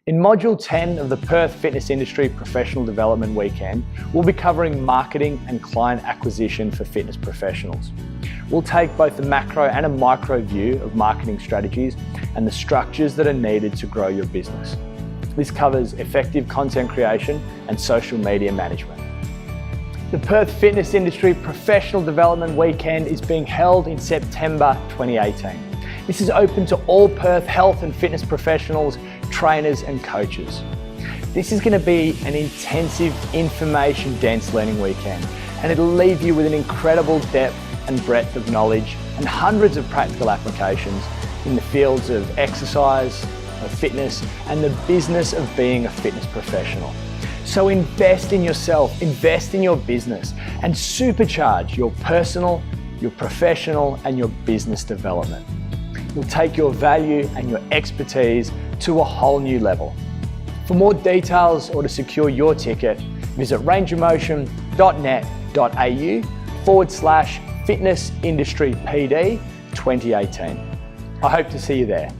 In Module 10 of the Perth Fitness Industry Professional Development Weekend, we'll be covering marketing and client acquisition for fitness professionals. We'll take both a macro and a micro view of marketing strategies and the structures that are needed to grow your business. This covers effective content creation and social media management. The Perth Fitness Industry Professional Development Weekend is being held in September 2018. This is open to all Perth health and fitness professionals, trainers and coaches. This is going to be an intensive, information-dense learning weekend, and it'll leave you with an incredible depth and breadth of knowledge and hundreds of practical applications in the fields of exercise, of fitness, and the business of being a fitness professional. So invest in yourself, invest in your business, and supercharge your personal, your professional, and your business development. You'll take your value and your expertise to a whole new level. For more details or to secure your ticket, visit rangeemotion.net.au/fitness industry PD 2018. I hope to see you there.